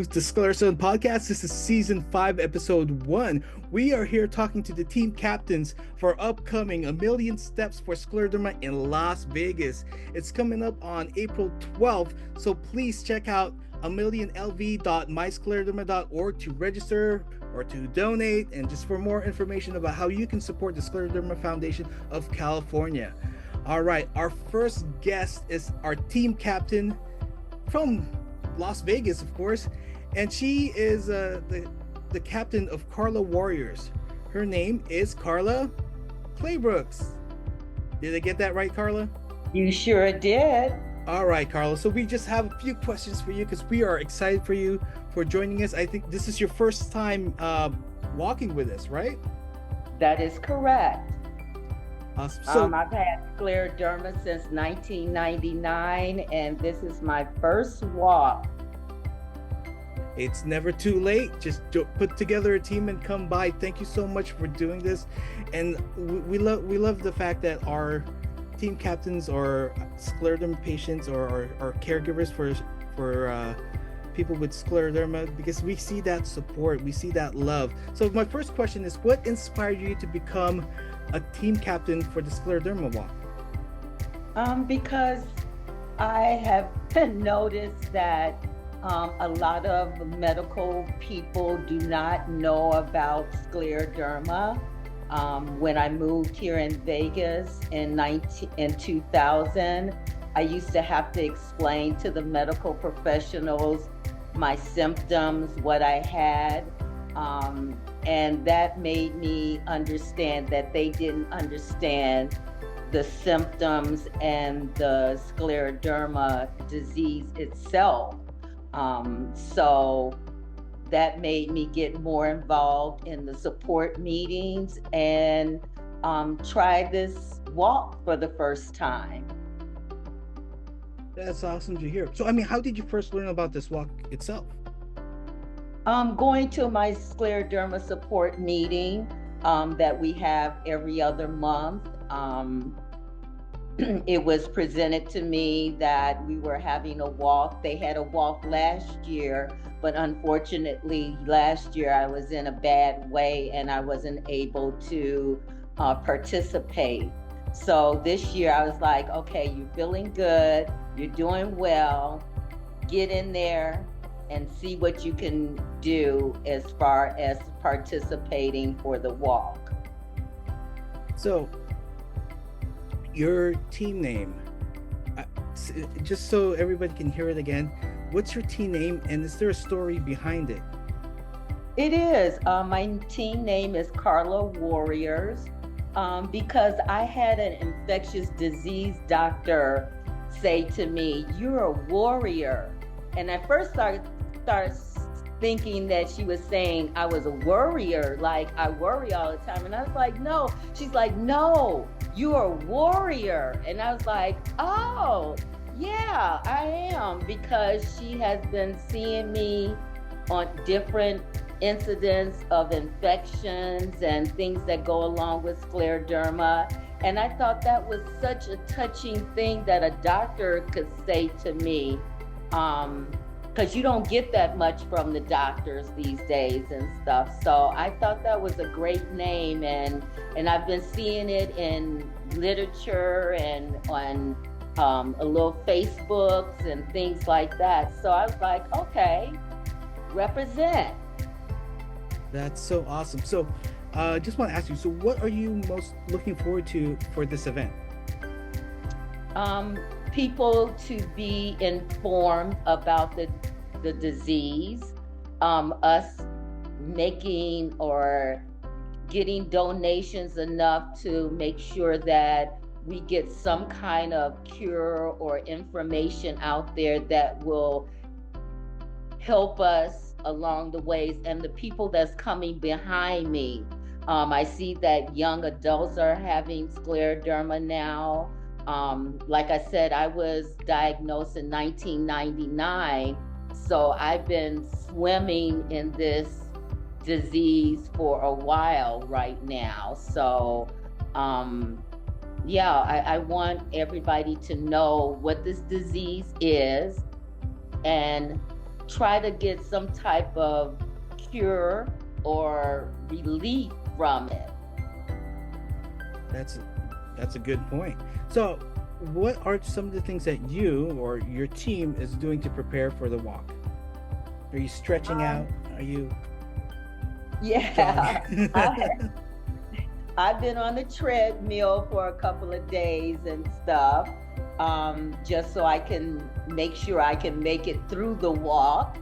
to the SCLEROSUN Podcast. This is Season 5, Episode 1. We are here talking to the team captains for upcoming A Million Steps for Scleroderma in Las Vegas. It's coming up on April 12th, so please check out amillionlv.myscleroderma.org to register or to donate, and just for more information about how you can support the Scleroderma Foundation of California. All right, our first guest is our team captain from Las Vegas, of course, and she is the captain of Carla Warriors. Her name is Carla Claybrooks. Did I get that right, Carla? You sure did. All right, Carla. So we just have a few questions for you because we are excited for you for joining us. I think this is your first time walking with us, right? That is correct. Awesome. So I've had Scleroderma since 1999, and this is my first walk. it's never too late. Just put together a team and come by. Thank you so much for doing this, and we love the fact that our team captains are scleroderma patients or caregivers for people with scleroderma, because we see that support, we see that love. So my first question is, what inspired you to become a team captain for the Scleroderma walk? Because I have noticed that a lot of medical people do not know about scleroderma. When I moved here in Vegas in 2000, I used to have to explain to the medical professionals my symptoms, what I had, and that made me understand that they didn't understand the symptoms and the scleroderma disease itself. So that made me get more involved in the support meetings and try this walk for the first time. That's awesome to hear. So, I mean, how did you first learn about this walk itself? Going to my scleroderma support meeting that we have every other month. It was presented to me that we were having a walk. They had a walk last year, but unfortunately last year I was in a bad way and I wasn't able to participate. So this year I was like, okay, you're feeling good, you're doing well, get in there and see what you can do as far as participating for the walk. So, your team name, just so everybody can hear it again, what's your team name, and is there a story behind it? It is. My team name is Carla Warriors, because I had an infectious disease doctor say to me, "You're a warrior." And I first started thinking that she was saying I was a worrier, like I worry all the time. And I was like, no. She's like, no, you're a warrior. And I was like, oh, yeah, I am, because she has been seeing me on different incidents of infections and things that go along with scleroderma. And I thought that was such a touching thing that a doctor could say to me, because you don't get that much from the doctors these days and stuff. So I thought that was a great name, and I've been seeing it in literature and on a little Facebooks and things like that. So I was like, okay, represent. That's so awesome. So just want to ask you, so what are you most looking forward to for this event? People to be informed about the disease, us making or getting donations enough to make sure that we get some kind of cure or information out there that will help us along the ways. And the people that's coming behind me, I see that young adults are having scleroderma now. Like I said, I was diagnosed in 1999, so I've been swimming in this disease for a while right now. So, I want everybody to know what this disease is and try to get some type of cure or relief from it. That's a good point. So, what are some of the things that you or your team is doing to prepare for the walk? Are you stretching out? Are you Yeah, jogging? I've been on the treadmill for a couple of days and stuff, just so I can make sure I can make it through the walk,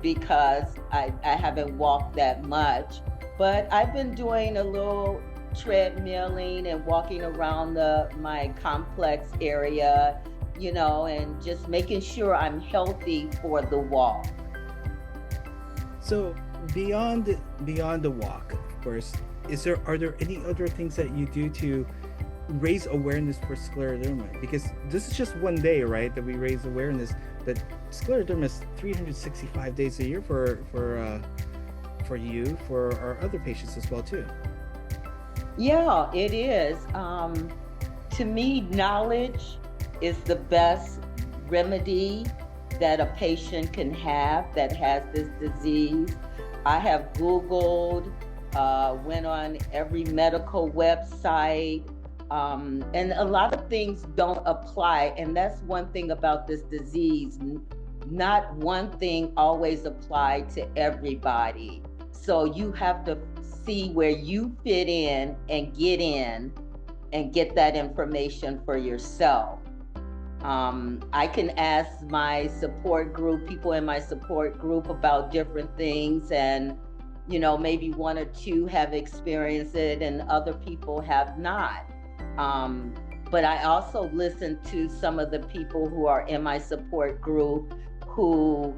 because I haven't walked that much. But I've been doing a little treadmilling and walking around my complex area, and just making sure I'm healthy for the walk. So, beyond the walk, of course, are there any other things that you do to raise awareness for scleroderma? Because this is just one day, right, that we raise awareness that scleroderma is 365 days a year for our other patients as well too. Yeah, it is. To me, knowledge is the best remedy that a patient can have that has this disease. I have Googled, went on every medical website, and a lot of things don't apply. And that's one thing about this disease. Not one thing always applied to everybody. So you have to see where you fit in and get that information for yourself. I can ask my support group, people in my support group, about different things, and maybe one or two have experienced it and other people have not. But I also listen to some of the people who are in my support group who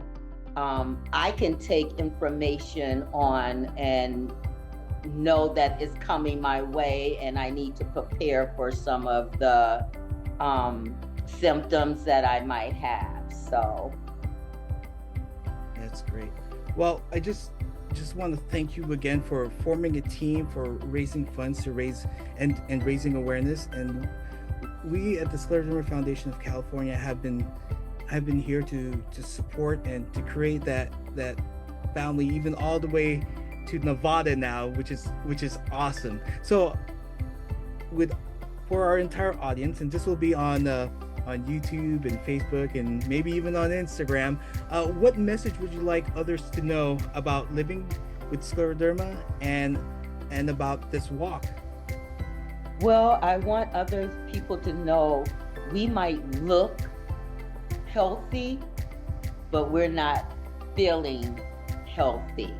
I can take information on and know that it's coming my way, and I need to prepare for some of the symptoms that I might have. So That's great. Well, I just want to thank you again for forming a team, for raising funds to raise and raising awareness. And we at the Scleroderma Foundation of California have been here to support and to create that family, even all the way to Nevada now, which is awesome. So for our entire audience, and this will be on YouTube and Facebook and maybe even on Instagram, what message would you like others to know about living with scleroderma and about this walk? Well, I want other people to know we might look healthy, but we're not feeling healthy.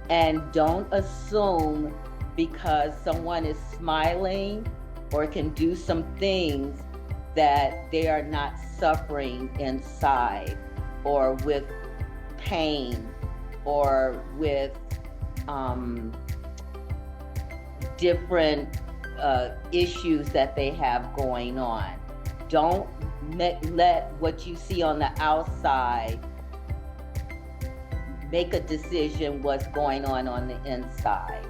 And don't assume because someone is smiling or can do some things that they are not suffering inside or with pain or with different issues that they have going on. Don't let what you see on the outside make a decision what's going on the inside.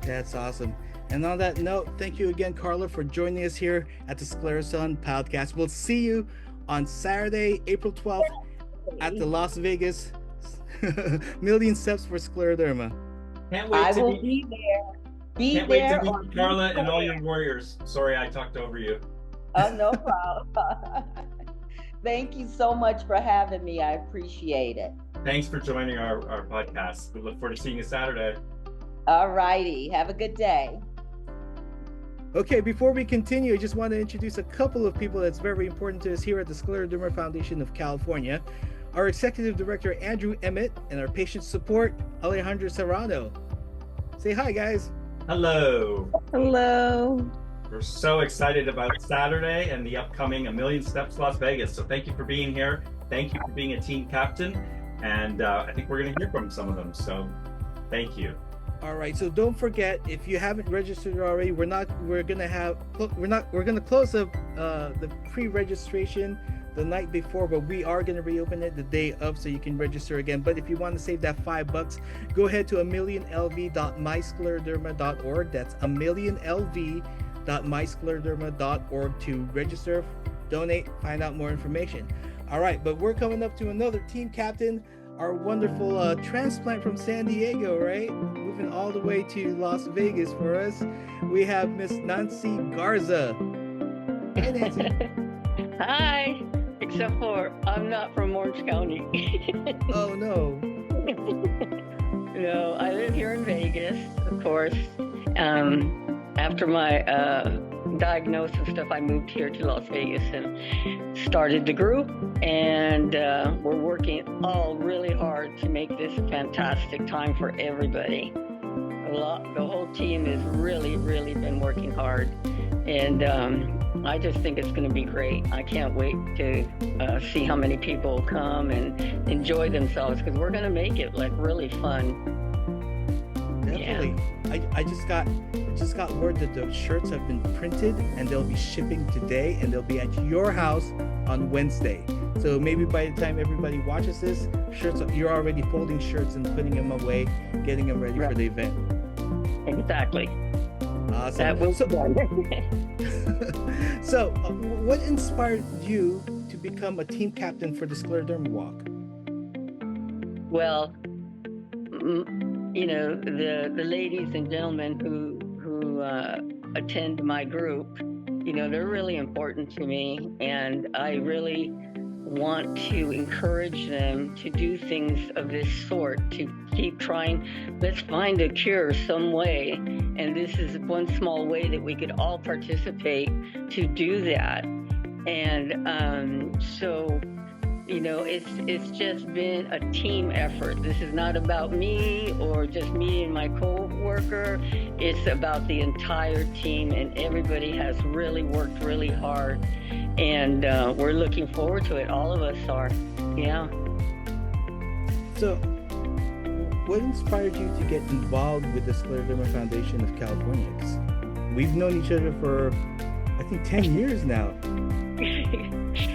That's awesome. And on that note, thank you again, Carla, for joining us here at the SCLEROSUN Podcast. We'll see you on Saturday, April 12th at the Las Vegas Million Steps for Scleroderma. Can't wait I to will meet, be there. can't wait to meet Carla and all your warriors. Sorry, I talked over you. Oh, no problem. Thank you so much for having me. I appreciate it. Thanks for joining our podcast. We look forward to seeing you Saturday. All righty. Have a good day. Okay, before we continue, I just want to introduce a couple of people that's very important to us here at the Scleroderma Foundation of California. Our Executive Director, Andrew Emmett, and our Patient Support, Alejandro Serrano. Say hi, guys. Hello. Hello. We're so excited about Saturday and the upcoming A Million Steps Las Vegas. So thank you for being here. Thank you for being a team captain. And I think we're going to hear from some of them. So thank you. All right, so don't forget, if you haven't registered already, we're going to close the pre-registration the night before, but we are going to reopen it the day of so you can register again. But if you want to save that $5, go ahead to amillionlv.myscleroderma.org. That's amillionlv.myscleroderma.org to register, donate, find out more information. All right, but we're coming up to another team captain, our wonderful transplant from San Diego, right? Moving all the way to Las Vegas for us. We have Miss Nancy Garza. Hi, Nancy. Hi, except for I'm not from Orange County. Oh, no. No, I live here in Vegas, of course. After my diagnosis and stuff, I moved here to Las Vegas and started the group. And we're working all really hard to make this a fantastic time for everybody. The whole team has really, really been working hard. And I just think it's going to be great. I can't wait to see how many people come and enjoy themselves, because we're going to make it like really fun. Definitely. Yeah. I just got word that the shirts have been printed and they'll be shipping today, and they'll be at your house on Wednesday. So maybe by the time everybody watches this, you're already folding shirts and putting them away, getting them ready for the event. Exactly. Awesome. That will be done. So, what inspired you to become a team captain for the Scleroderma Walk? Well, you know, the ladies and gentlemen who attend my group, you know, they're really important to me, and I really want to encourage them to do things of this sort, to keep trying. Let's find a cure some way, and this is one small way that we could all participate to do that. And so, you know, it's just been a team effort. This is not about me or just me and my co-worker. It's about the entire team, and everybody has really worked really hard. And we're looking forward to it. All of us are. Yeah. So, what inspired you to get involved with the Scleroderma Foundation of California? 'Cause we've known each other for, I think, 10 years now.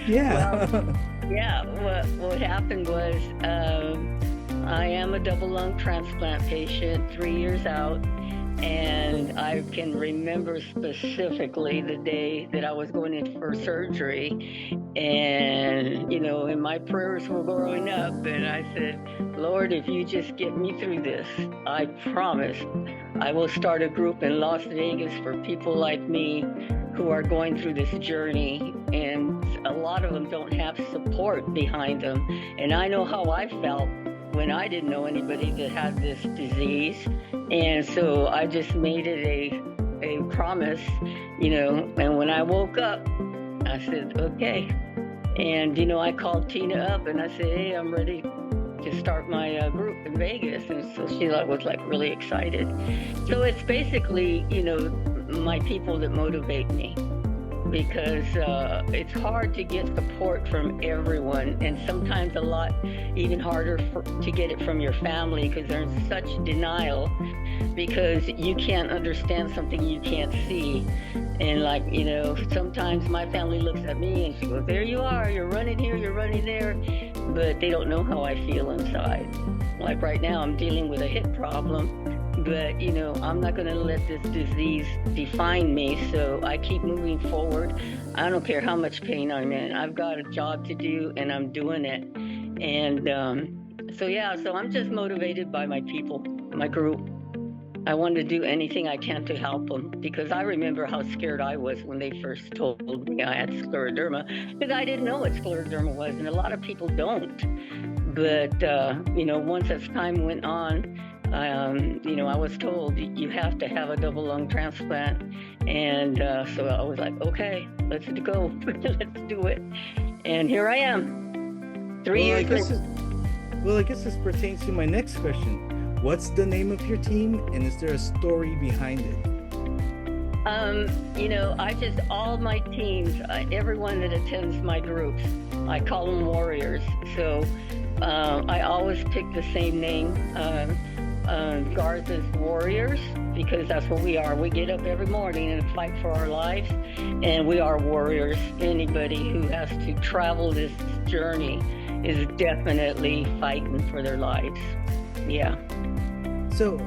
Yeah. Well, yeah. What happened was I am a double lung transplant patient, 3 years out. And I can remember specifically the day that I was going in for surgery. And, you know, and my prayers were growing up. And I said, Lord, if you just get me through this, I promise I will start a group in Las Vegas for people like me who are going through this journey. And a lot of them don't have support behind them. And I know how I felt when I didn't know anybody that had this disease. And so I just made it a promise, you know, and when I woke up, I said, okay. And, you know, I called Tina up and I said, hey, I'm ready to start my group in Vegas. And so she was like really excited. So it's basically, you know, my people that motivate me, because it's hard to get support from everyone, and sometimes a lot even harder to get it from your family, because they're in such denial because you can't understand something you can't see. And like, you know, sometimes my family looks at me and she goes, there you are, you're running here, you're running there, but they don't know how I feel inside. Like right now I'm dealing with a hip problem, but, you know, I'm not going to let this disease define me, so I keep moving forward. I don't care how much pain I'm in. I've got a job to do, and I'm doing it. And so I'm just motivated by my people, my group. I want to do anything I can to help them, because I remember how scared I was when they first told me I had scleroderma, because I didn't know what scleroderma was, and a lot of people don't. But, you know, once as time went on, you know, I was told you have to have a double lung transplant. And so I was like, okay, let's go. Let's do it. And here I am, 3 years later. Well, I guess this pertains to my next question. What's the name of your team, and is there a story behind it? You know, all my teams, everyone that attends my groups, I call them warriors. So I always pick the same name. Garza's Warriors, because that's what we are. We get up every morning and fight for our lives, and we are warriors. Anybody who has to travel this journey is definitely fighting for their lives. Yeah. So,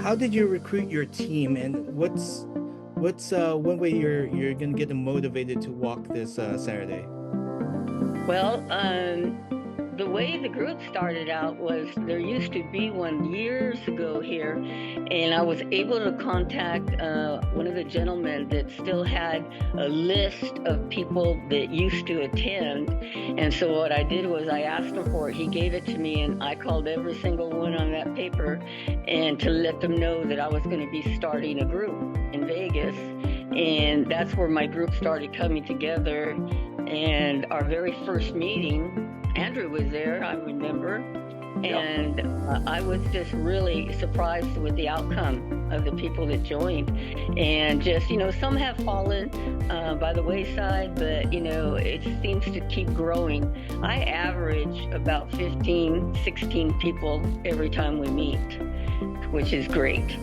how did you recruit your team, and what's one way you're gonna get them motivated to walk this Saturday? Well, the way the group started out was there used to be one years ago here, and I was able to contact one of the gentlemen that still had a list of people that used to attend. And so what I did was I asked him for it. He gave it to me, and I called every single one on that paper and to let them know that I was going to be starting a group in Vegas. And that's where my group started coming together. And our very first meeting, Andrew was there, I remember, and I was just really surprised with the outcome of the people that joined. And just, some have fallen by the wayside, but, it seems to keep growing. I average about 15, 16 people every time we meet, which is great.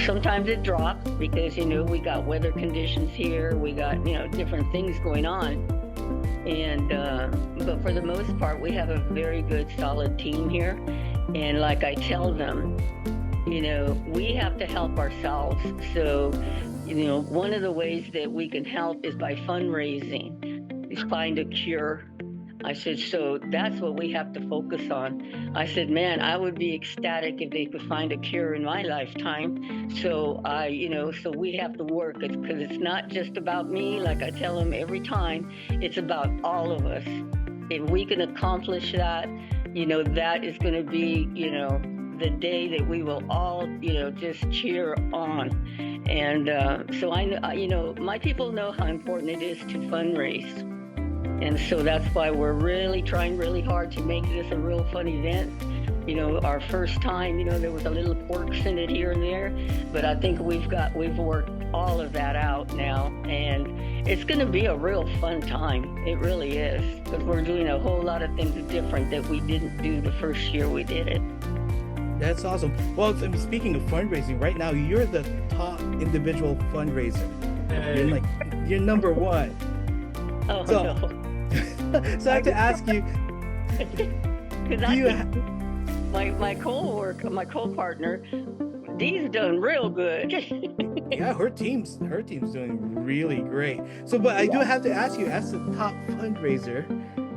Sometimes it drops because, we got weather conditions here, we got, different things going on. And but for the most part, we have a very good, solid team here. And like I tell them, we have to help ourselves. So, one of the ways that we can help is by fundraising, is find a cure. I said, so that's what we have to focus on. I said, man, I would be ecstatic if they could find a cure in my lifetime. So so we have to work because it's not just about me. Like I tell them every time, it's about all of us. If we can accomplish that, that is going to be, the day that we will all, just cheer on. And so my people know how important it is to fundraise. And so that's why we're really trying really hard to make this a real fun event. Our first time, there was a little quirks in it here and there, but I think we've worked all of that out now, and it's going to be a real fun time. It really is, because we're doing a whole lot of things different that we didn't do the first year we did it. That's awesome. Well, speaking of fundraising, right now you're the top individual fundraiser. Hey. You're number one. Oh, no. So I have to ask you, my co-partner, Dee's done real good. Yeah, her team's doing really great. So, but I do have to ask you, as the top fundraiser,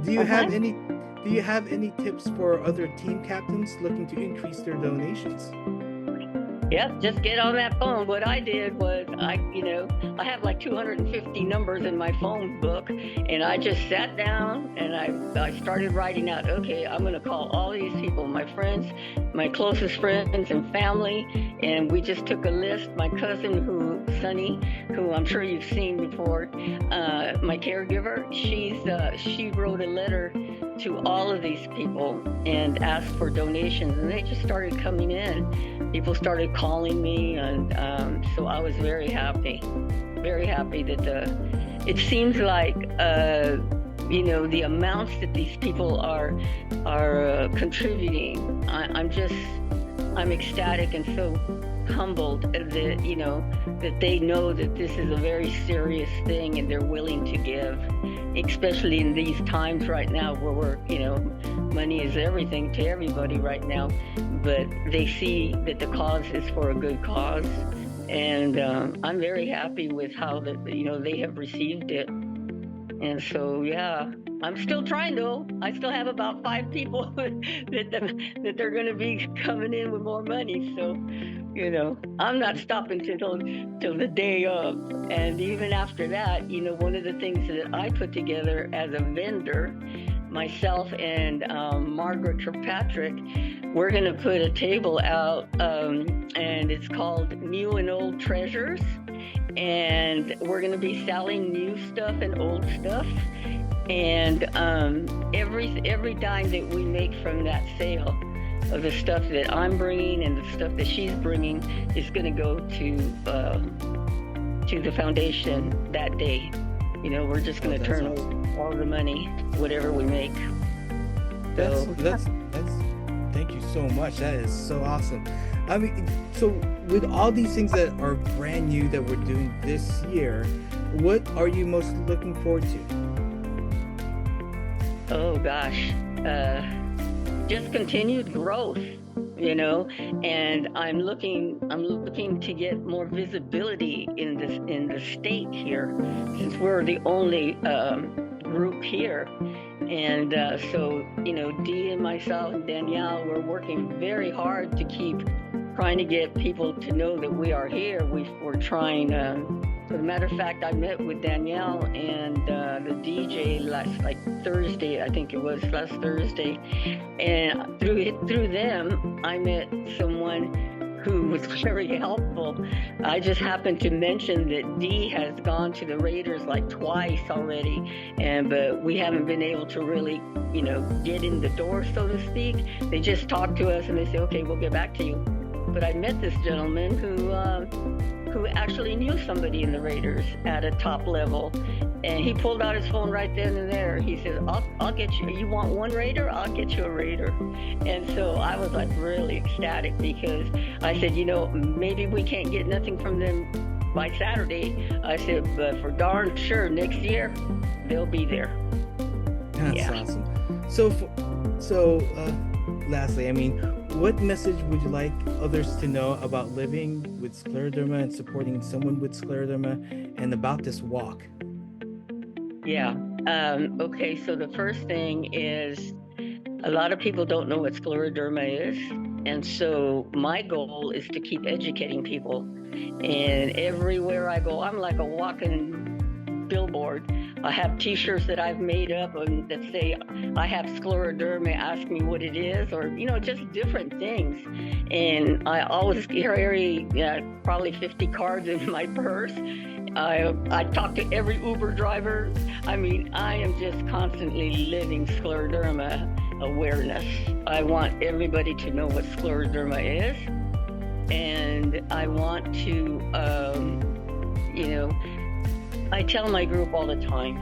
do you have any tips for other team captains looking to increase their donations? Yep, just get on that phone. What I did was I have like 250 numbers in my phone book, and I just sat down and I started writing out, okay, I'm going to call all these people, my friends, my closest friends and family, and we just took a list. My cousin, Sunny, who I'm sure you've seen before, my caregiver, she wrote a letter to all of these people and asked for donations, and they just started coming in. People started calling me, and so I was very happy that it seems like the amounts that these people are contributing. I'm ecstatic and so humbled that that they know that this is a very serious thing and they're willing to give, especially in these times right now where money is everything to everybody right now, but they see that the cause is for a good cause, and I'm very happy with how they have received it. And so I'm still trying though. I still have about 5 people that they're going to be coming in with more money. So, I'm not stopping till the day of. And even after that, one of the things that I put together as a vendor, myself and Margaret Kirkpatrick, we're going to put a table out, and it's called New and Old Treasures. And we're going to be selling new stuff and old stuff. And every dime that we make from that sale of the stuff that I'm bringing and the stuff that she's bringing is going to go to the foundation that day. We're just going to turn over all the money, whatever we make. So that's thank you so much. That is so awesome. I mean, so with all these things that are brand new that we're doing this year, what are you most looking forward to? Oh gosh, just continued growth, and I'm looking to get more visibility in the state here, since we're the only group here. And so, Dee and myself and Danielle, we're working very hard to keep trying to get people to know that we are here. We're trying. As a matter of fact, I met with Danielle and the DJ like Thursday, I think it was last Thursday, and through them, I met someone who was very helpful. I just happened to mention that Dee has gone to the Raiders like twice already, but we haven't been able to really, get in the door, so to speak. They just talk to us and they say, okay, we'll get back to you. But I met this gentleman who actually knew somebody in the Raiders at a top level, and he pulled out his phone right then and there. He said, I'll get you. You want one Raider? I'll get you a Raider. And so I was like really ecstatic, because I said, maybe we can't get nothing from them by Saturday. I said, but for darn sure next year they'll be there. That's awesome. So lastly, what message would you like others to know about living with scleroderma and supporting someone with scleroderma, and about this walk? Yeah. Okay, so the first thing is, a lot of people don't know what scleroderma is. And so my goal is to keep educating people. And everywhere I go, I'm like a walking billboard. I have t-shirts that I've made up that say, I have scleroderma, ask me what it is, or, just different things. And I always carry probably 50 cards in my purse. I talk to every Uber driver. I am just constantly living scleroderma awareness. I want everybody to know what scleroderma is. And I want to, I tell my group all the time,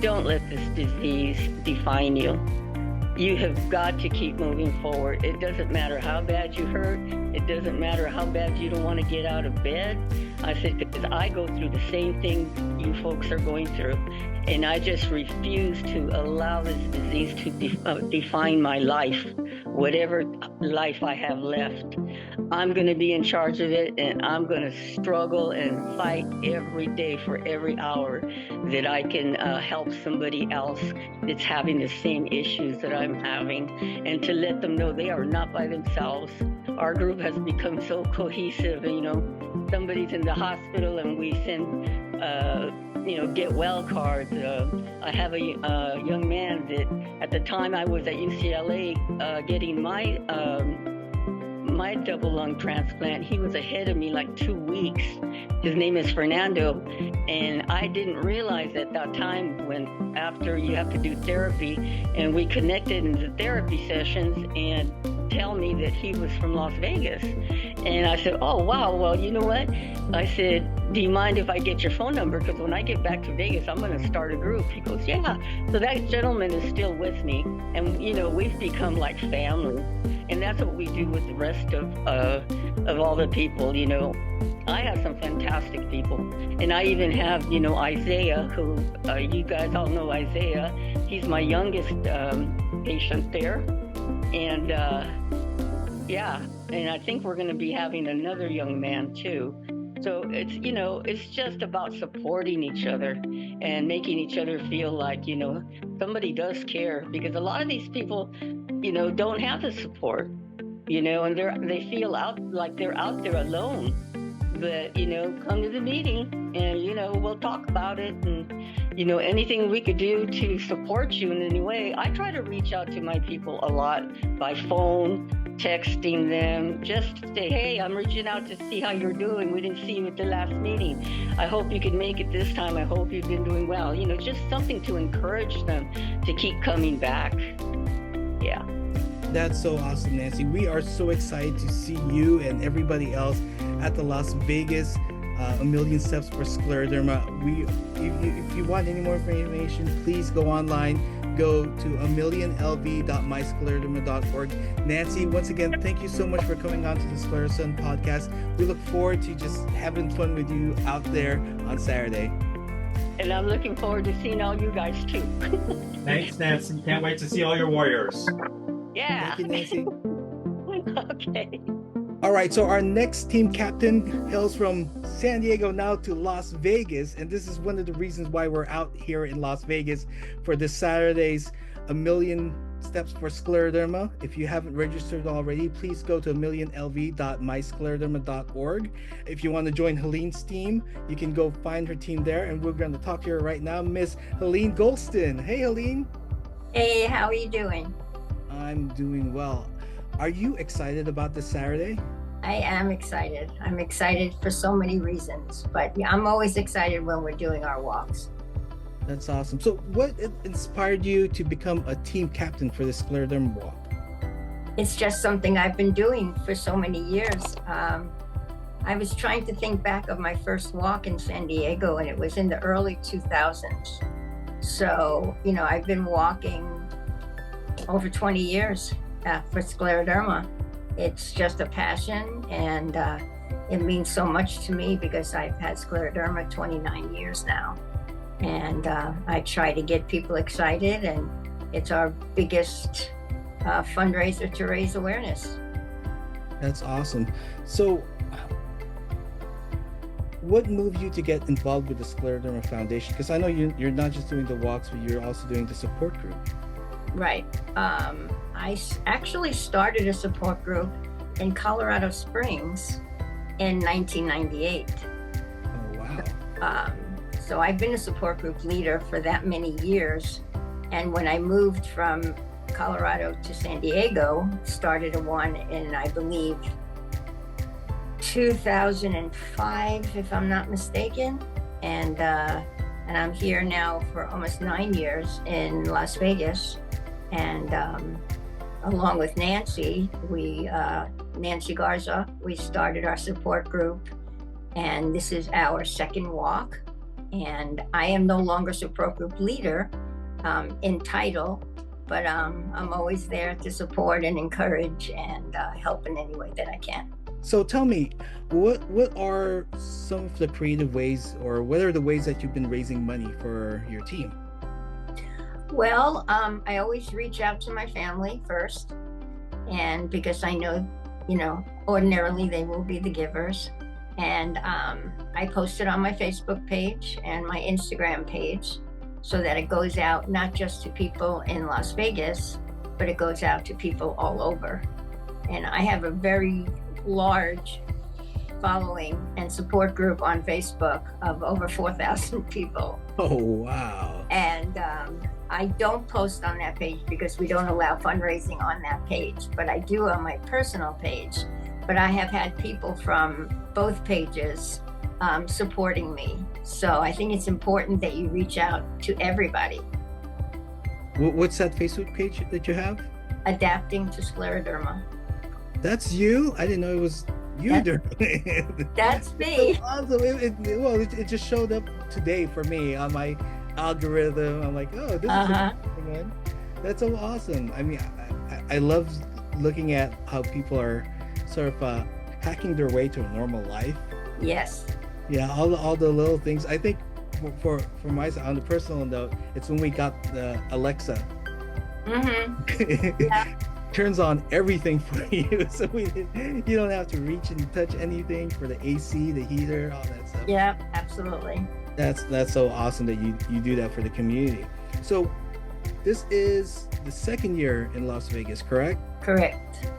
don't let this disease define you. You have got to keep moving forward. It doesn't matter how bad you hurt. It doesn't matter how bad you don't want to get out of bed. I said, because I go through the same thing you folks are going through. And I just refuse to allow this disease to define my life, whatever life I have left. I'm going to be in charge of it, and I'm going to struggle and fight every day for every hour that I can help somebody else that's having the same issues that I'm having, and to let them know they are not by themselves. Our group has become so cohesive, and, somebody's in the hospital and we send get well cards. I have a young man that at the time I was at UCLA getting my double lung transplant, he was ahead of me like 2 weeks. His name is Fernando, and I didn't realize at that time, when after you have to do therapy, and we connected in the therapy sessions, and tell me that he was from Las Vegas. And I said, oh wow, well, you know what? I said, do you mind if I get your phone number? Because when I get back to Vegas, I'm going to start a group. He goes, yeah. So that gentleman is still with me, and we've become like family. And that's what we do with the rest of all the people. I have some fantastic people, and I even have Isaiah, who you guys all know Isaiah. He's my youngest patient there, and and I think we're going to be having another young man too. So it's just about supporting each other and making each other feel like somebody does care, because a lot of these people don't have the support, and they feel like they're out there alone. But come to the meeting, and we'll talk about it, and anything we could do to support you in any way. I try to reach out to my people a lot by phone, texting them, just to say, hey, I'm reaching out to see how you're doing. We didn't see you at the last meeting. I hope you can make it this time. I hope you've been doing well. Just something to encourage them to keep coming back. Yeah. That's so awesome, Nancy. We are so excited to see you and everybody else at the Las Vegas A Million Steps for Scleroderma. If you want any more information, please go online. Go to amillionlv.myscleroderma.org. Nancy, once again, thank you so much for coming on to the SCLEROSUN podcast. We look forward to just having fun with you out there on Saturday. And I'm looking forward to seeing all you guys too. Thanks, Nancy. Can't wait to see all your warriors. Yeah. Thank you, Nancy. Okay. All right, so our next team captain hails from San Diego now to Las Vegas, and this is one of the reasons why we're out here in Las Vegas for this Saturday's A Million Steps for Scleroderma. If you haven't registered already, please go to amillionlv.myscleroderma.org. If you want to join Helene's team, you can go find her team there, and we're going to talk to her right now, Miss Helene Golston. Hey, Helene. Hey, how are you doing? I'm doing well. Are you excited about this Saturday? I am excited. I'm excited for so many reasons, but yeah, I'm always excited when we're doing our walks. That's awesome. So what inspired you to become a team captain for the Scleroderma walk? It's just something I've been doing for so many years. I was trying to think back of my first walk in San Diego, and it was in the early 2000s. So, I've been walking over 20 years for Scleroderma. It's just a passion, and it means so much to me because I've had Scleroderma 29 years now. And I try to get people excited, and it's our biggest fundraiser to raise awareness. That's awesome. So what moved you to get involved with the Scleroderma Foundation? Because I know you're not just doing the walks, but you're also doing the support group. Right. I actually started a support group in Colorado Springs in 1998. Oh, wow. So I've been a support group leader for that many years. And when I moved from Colorado to San Diego, started one in, I believe, 2005, if I'm not mistaken. And I'm here now for almost 9 years in Las Vegas. And along with Nancy, Nancy Garza, we started our support group, and this is our second walk. And I am no longer support group leader in title, but I'm always there to support and encourage and help in any way that I can. So tell me, what are some of the creative ways, or what are the ways that you've been raising money for your team? Well, I always reach out to my family first, and because I know, ordinarily they will be the givers. And I post it on my Facebook page and my Instagram page so that it goes out not just to people in Las Vegas, but it goes out to people all over. And I have a very large following and support group on Facebook of over 4,000 people. Oh, wow. And I don't post on that page because we don't allow fundraising on that page, but I do on my personal page. But I have had people from both pages supporting me. So I think it's important that you reach out to everybody. What's that Facebook page that you have? Adapting to Scleroderma. That's you? I didn't know it was you doing it. That's me. Awesome. It just showed up today for me on my algorithm. I'm like, oh, this is one. That's so awesome. I mean, I love looking at how people are sort of hacking their way to a normal life. Yes. Yeah, all the little things. I think for myself, on the personal note, it's when we got the Alexa. Mm-hmm. Yeah. Turns on everything for you, so you don't have to reach and touch anything for the AC, the heater, all that stuff. Yeah, absolutely. That's so awesome that you do that for the community. So this is the second year in Las Vegas, correct? Correct.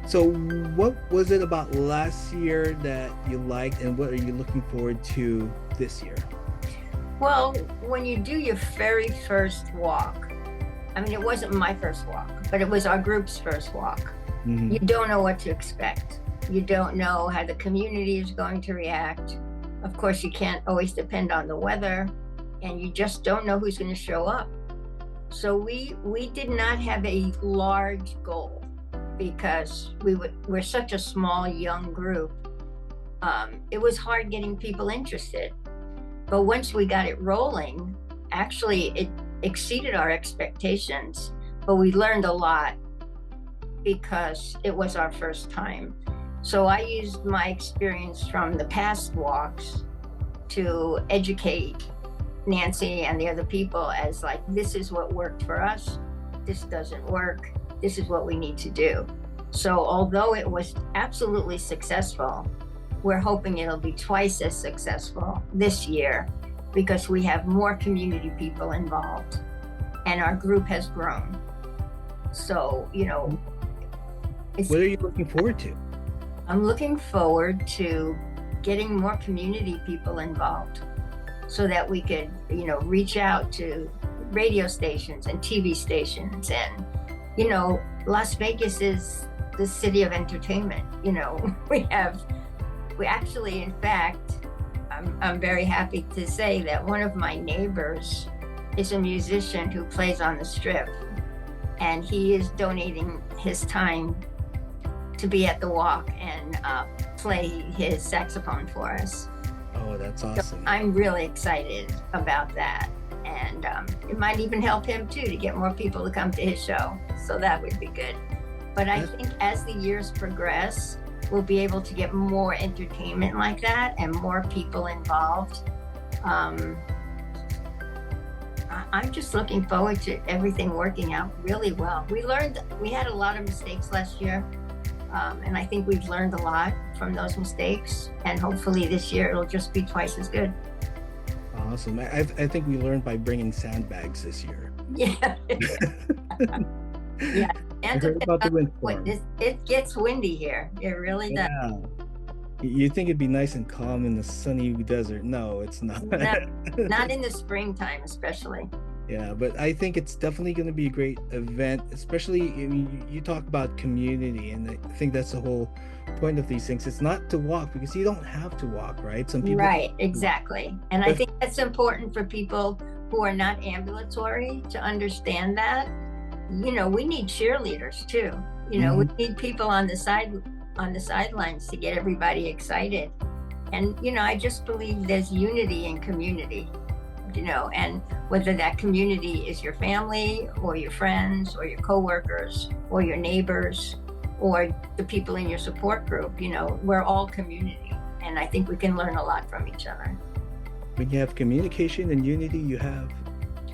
So what was it about last year that you liked, and what are you looking forward to this year? Well, when you do your very first walk, I mean, it wasn't my first walk, but it was our group's first walk. Mm-hmm. You don't know what to expect. You don't know how the community is going to react. Of course, you can't always depend on the weather, and you just don't know who's going to show up. So we did not have a large goal because we're such a small, young group. It was hard getting people interested. But once we got it rolling, actually it exceeded our expectations, but we learned a lot because it was our first time. So I used my experience from the past walks to educate Nancy and the other people as like, this is what worked for us, this doesn't work, this is what we need to do. So although it was absolutely successful, we're hoping it'll be twice as successful this year because we have more community people involved and our group has grown. So, What are you looking forward to? I'm looking forward to getting more community people involved so that we could, reach out to radio stations and TV stations. And, Las Vegas is the city of entertainment. We actually, in fact, I'm very happy to say that one of my neighbors is a musician who plays on the Strip, and he is donating his time to be at the walk and play his saxophone for us. Oh, that's awesome. So I'm really excited about that. And it might even help him too to get more people to come to his show. So that would be good. But I think as the years progress, we'll be able to get more entertainment like that and more people involved. I'm just looking forward to everything working out really well. We had a lot of mistakes last year. And I think we've learned a lot from those mistakes. And hopefully this year it'll just be twice as good. Awesome. I think we learned by bringing sandbags this year. Yeah. Yeah. And about the windstorm. it gets windy here. It really does. Yeah. You think it'd be nice and calm in the sunny desert. No, it's not. Not in the springtime, especially. Yeah, but I think it's definitely going to be a great event, especially you talk about community, and I think that's the whole point of these things. It's not to walk because you don't have to walk, right? Some people. Right, exactly. And I think that's important for people who are not ambulatory to understand that. We need cheerleaders too. We need people on the sidelines to get everybody excited. And I just believe there's unity in community. And whether that community is your family or your friends or your coworkers or your neighbors or the people in your support group, we're all community. And I think we can learn a lot from each other. When you have communication and unity, you have.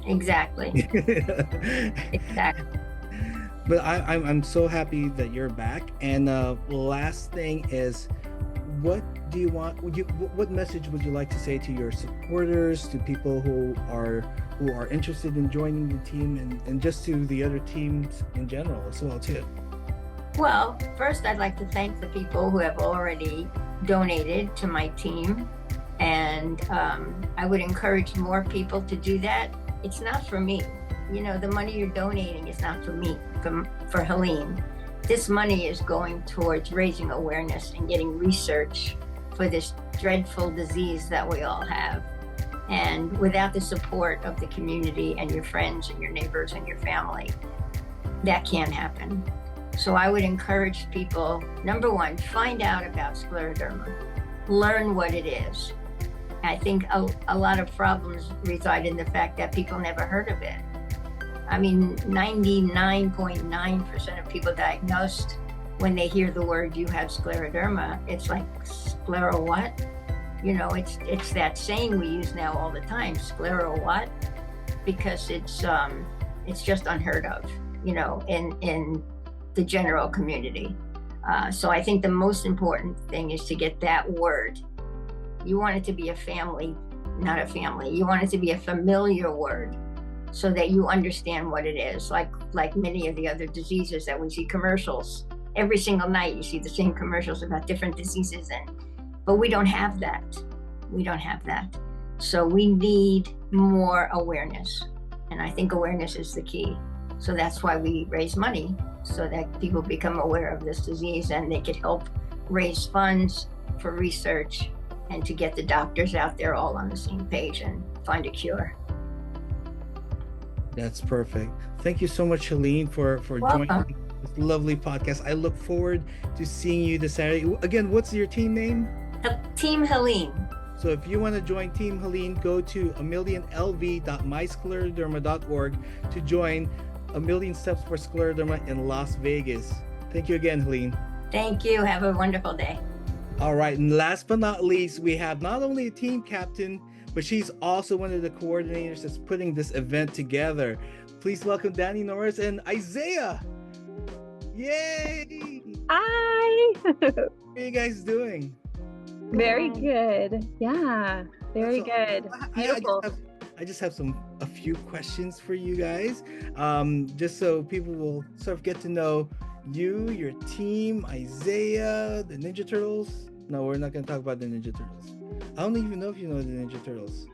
Exactly. Exactly. But I'm so happy that you're back. And last thing is, what do you want? What message would you like to say to your supporters, to people who are interested in joining the team, and just to the other teams in general as well too? Well, first I'd like to thank the people who have already donated to my team, and I would encourage more people to do that. It's not for me. The money you're donating is not for me, for Helene. This money is going towards raising awareness and getting research for this dreadful disease that we all have. And without the support of the community and your friends and your neighbors and your family, that can't happen. So I would encourage people, number one, find out about scleroderma. Learn what it is. I think a lot of problems reside in the fact that people never heard of it. 99.9% of people diagnosed, when they hear the word "you have scleroderma," it's like, sclero what? It's that saying we use now all the time, sclero what? Because it's just unheard of, in the general community. So I think the most important thing is to get that word. You want it to be a family, not a family. You want it to be a familiar word, so that you understand what it is. Like many of the other diseases that we see commercials. Every single night you see the same commercials about different diseases, but we don't have that. We don't have that. So we need more awareness. And I think awareness is the key. So that's why we raise money, so that people become aware of this disease and they could help raise funds for research and to get the doctors out there all on the same page and find a cure. That's perfect. Thank you so much, Helene, for joining this lovely podcast. I look forward to seeing you this Saturday. Again, what's your team name? Team Helene. So if you want to join Team Helene, go to amillionlv.myscleroderma.org to join A Million Steps for Scleroderma in Las Vegas. Thank you again, Helene. Thank you. Have a wonderful day. All right. And last but not least, we have not only a team captain, but she's also one of the coordinators that's putting this event together. Please welcome Danny Norris and Isaiah. Yay! Hi. What are you guys doing? Very good. Yeah, very So, good. Beautiful. I just have a few questions for you guys, just so people will sort of get to know you, your team, Isaiah, the Ninja Turtles. No, we're not going to talk about the Ninja Turtles. I don't even know if you know the Ninja Turtles.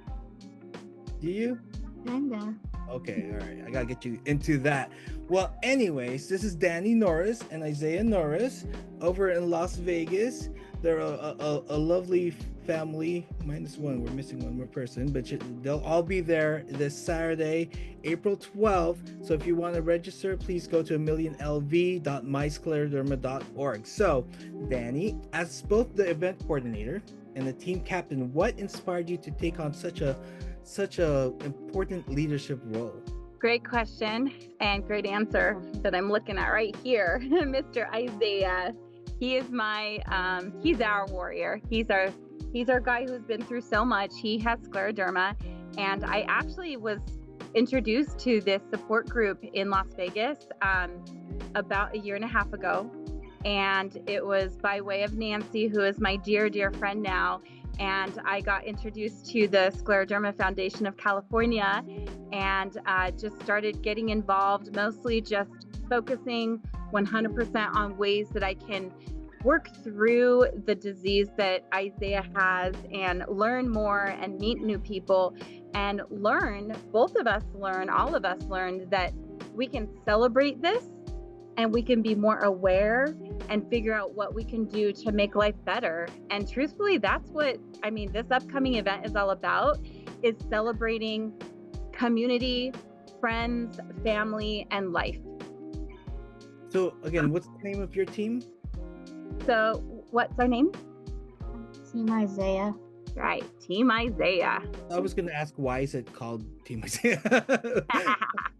Do you? Kinda. Okay, all right. I gotta get you into that. Well, anyways, this is Danny Norris and Isaiah Norris over in Las Vegas. They're a lovely family, minus one. We're missing one more person, but they'll all be there this Saturday, April 12th. So if you want to register, please go to amillionlv.myscleroderma.org. So, Danny, as both the event coordinator and the team captain, what inspired you to take on such a important leadership role? Great question and great answer that I'm looking at right here. Mr. Isaiah, he is he's our warrior. He's our guy who's been through so much. He has scleroderma, and I actually was introduced to this support group in Las Vegas about a year and a half ago, and it was by way of Nancy, who is my dear friend now. And I got introduced to the Scleroderma Foundation of California and just started getting involved, mostly just focusing 100% on ways that I can work through the disease that Isaiah has and learn more and meet new people and learn, all of us learn that we can celebrate this and we can be more aware and figure out what we can do to make life better. And truthfully, that's what, this upcoming event is all about, is celebrating community, friends, family, and life. So again, what's the name of your team? So what's our name? Team Isaiah. Right, Team Isaiah. I was going to ask, why is it called Team Isaiah?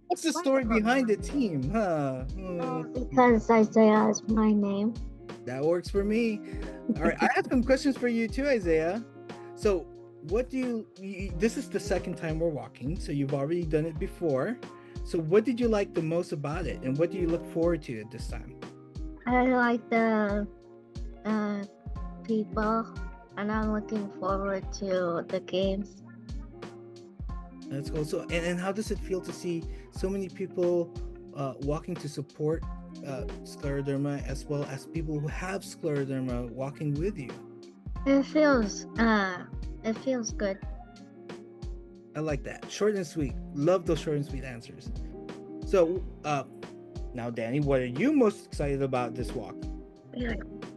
What's the story behind the team, huh? Because Isaiah is my name. That works for me. All right, I have some questions for you too, Isaiah. So this is the second time we're walking, so you've already done it before. So what did you like the most about it, and what do you look forward to at this time? I like the people, and I'm looking forward to the games. That's cool. So, and how does it feel to see so many people walking to support scleroderma, as well as people who have scleroderma walking with you? It feels good. I like that. Short and sweet. Love those short and sweet answers. So, now, Danny, what are you most excited about this walk?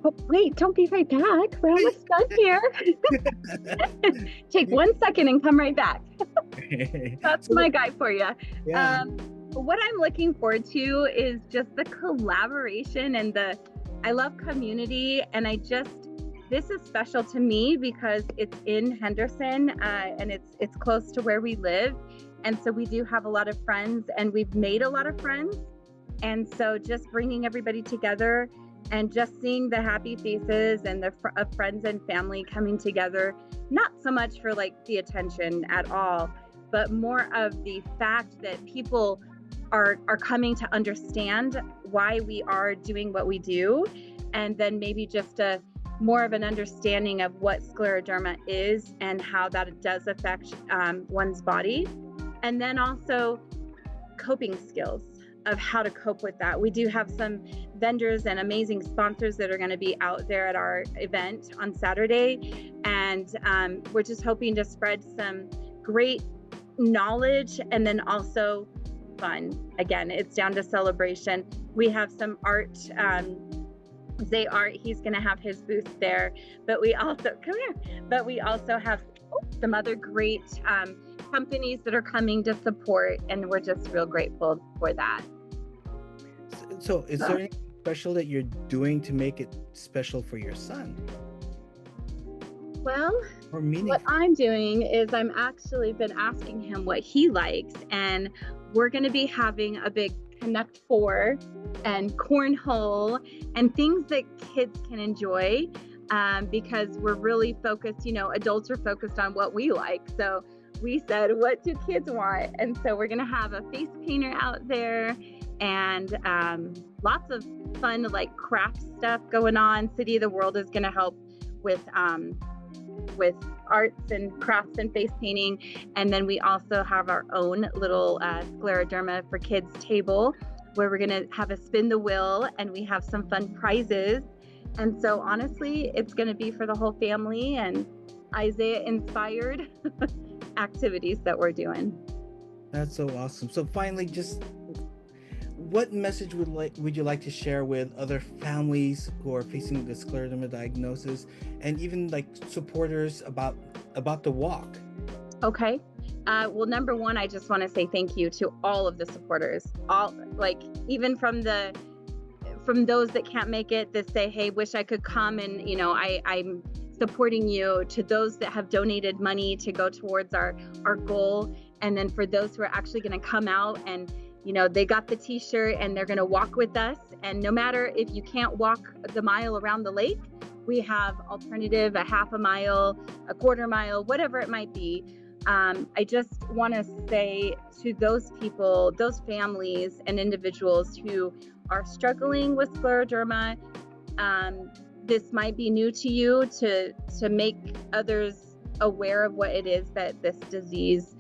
Oh, wait, don't be right back. We're almost done here. Take 1 second and come right back. That's my guy for you. Yeah. What I'm looking forward to is just the collaboration and I love community, and this is special to me because it's in Henderson and it's close to where we live. And so we do have a lot of friends, and we've made a lot of friends. And so just bringing everybody together and just seeing the happy faces and the friends and family coming together, not so much for like the attention at all, but more of the fact that people are coming to understand why we are doing what we do, and then maybe just more of an understanding of what scleroderma is and how that does affect one's body, and then also coping skills of how to cope with that. We do have some vendors and amazing sponsors that are going to be out there at our event on Saturday, and we're just hoping to spread some great knowledge and then also fun. Again, it's down to celebration. We have some art, Zay Art, he's going to have his booth there, but we also have some other great companies that are coming to support, and we're just real grateful for that. So is there anything special that you're doing to make it special for your son? Well, Or meaningful? what I'm doing is I'm actually been asking him what he likes, and we're going to be having a big Connect Four and cornhole and things that kids can enjoy, because we're really focused, adults are focused on what we like. So we said, what do kids want? And so we're going to have a face painter out there, and lots of fun like craft stuff going on. City of the World is going to help with arts and crafts and face painting. And then we also have our own little Scleroderma for Kids table where we're going to have a spin the wheel, and we have some fun prizes. And so honestly, it's going to be for the whole family and Isaiah inspired activities that we're doing. That's so awesome. So finally, just what message would you like to share with other families who are facing the scleroderma diagnosis, and even like supporters about the walk? Okay. Well, number one, I just want to say thank you to all of the supporters. All, like, even from those that can't make it, that say, hey, wish I could come, and I'm supporting you, to those that have donated money to go towards our goal. And then for those who are actually going to come out and they got the t-shirt and they're going to walk with us. And no matter if you can't walk the mile around the lake, we have alternative, a half a mile, a quarter mile, whatever it might be. I just want to say to those people, those families and individuals who are struggling with scleroderma, this might be new to you, to make others aware of what it is that this disease,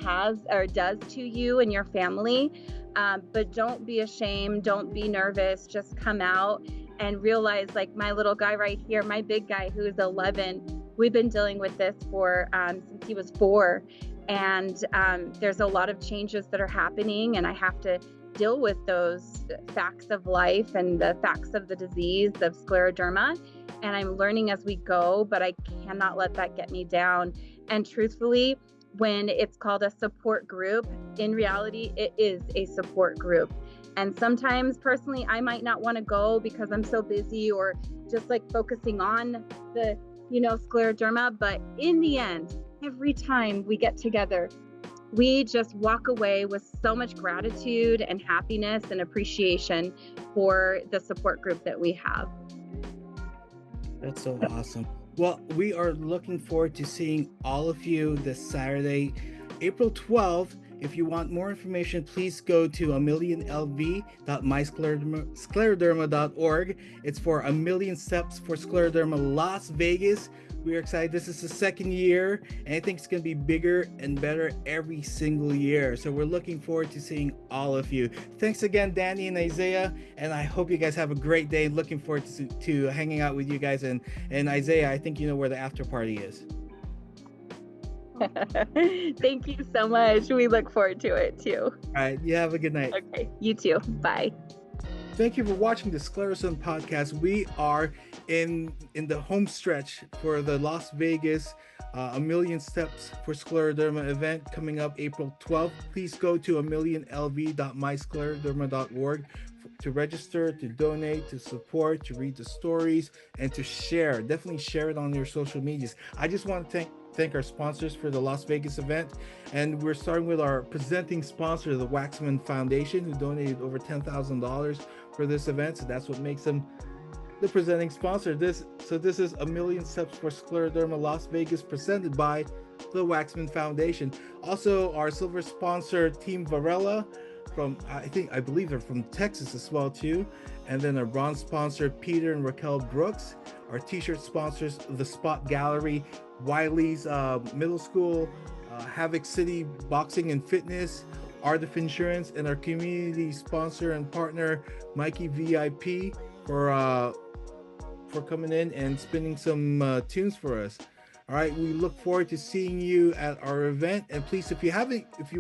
has or does to you and your family. But don't be ashamed. Don't be nervous. Just come out and realize, like my little guy right here, my big guy who is 11, we've been dealing with this for since he was 4. And there's a lot of changes that are happening, and I have to deal with those facts of life and the facts of the disease of scleroderma. And I'm learning as we go, but I cannot let that get me down. And truthfully, when it's called a support group, in reality, it is a support group. And sometimes personally, I might not want to go because I'm so busy or just like focusing on the, scleroderma. But in the end, every time we get together, we just walk away with so much gratitude and happiness and appreciation for the support group that we have. That's so awesome. Well, we are looking forward to seeing all of you this Saturday, April 12th. If you want more information, please go to amillionlv.myscleroderma.org. It's for A Million Steps for Scleroderma Las Vegas. We are excited. This is the second year, and I think it's going to be bigger and better every single year. So we're looking forward to seeing all of you. Thanks again, Danny and Isaiah, and I hope you guys have a great day. Looking forward to hanging out with you guys. And Isaiah, I think you know where the after party is. Thank you so much. We look forward to it too. All right. You have a good night. Okay. You too. Bye. Thank you for watching the SCLEROSUN podcast. We are in the home stretch for the Las Vegas A Million Steps for Scleroderma event coming up April 12th. Please go to amillionlv.myscleroderma.org to register, to donate, to support, to read the stories, and to share. Definitely share it on your social medias. I just want to thank our sponsors for the Las Vegas event, and we're starting with our presenting sponsor, the Waxman Foundation, who donated over $10,000 for this event. So that's what makes them the presenting sponsor. This is A Million Steps for Scleroderma Las Vegas, presented by the Waxman Foundation. Also, our silver sponsor, Team Varela, from I believe they're from Texas as well too. And then our bronze sponsor, Peter and Raquel Brooks. Our t-shirt sponsors, The Spot Gallery, Wiley's Middle School, Havoc City Boxing and Fitness, Art of Insurance, and our community sponsor and partner, Mikey VIP, for coming in and spinning some tunes for us. All right, we look forward to seeing you at our event. And please, if you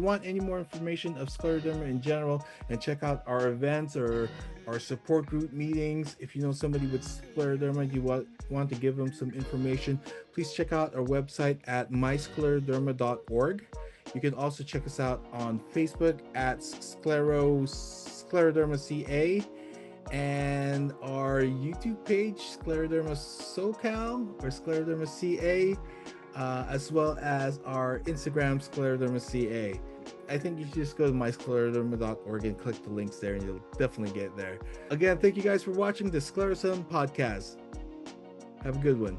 want any more information of scleroderma in general, and check out our events or our support group meetings, if you know somebody with scleroderma, you want to give them some information, please check out our website at myscleroderma.org. You can also check us out on Facebook at Scleroderma CA, and our YouTube page, Scleroderma SoCal or Scleroderma CA, as well as our Instagram, Scleroderma CA. I think you should just go to myscleroderma.org and click the links there, and you'll definitely get there. Again, thank you guys for watching the SCLEROSUN podcast. Have a good one.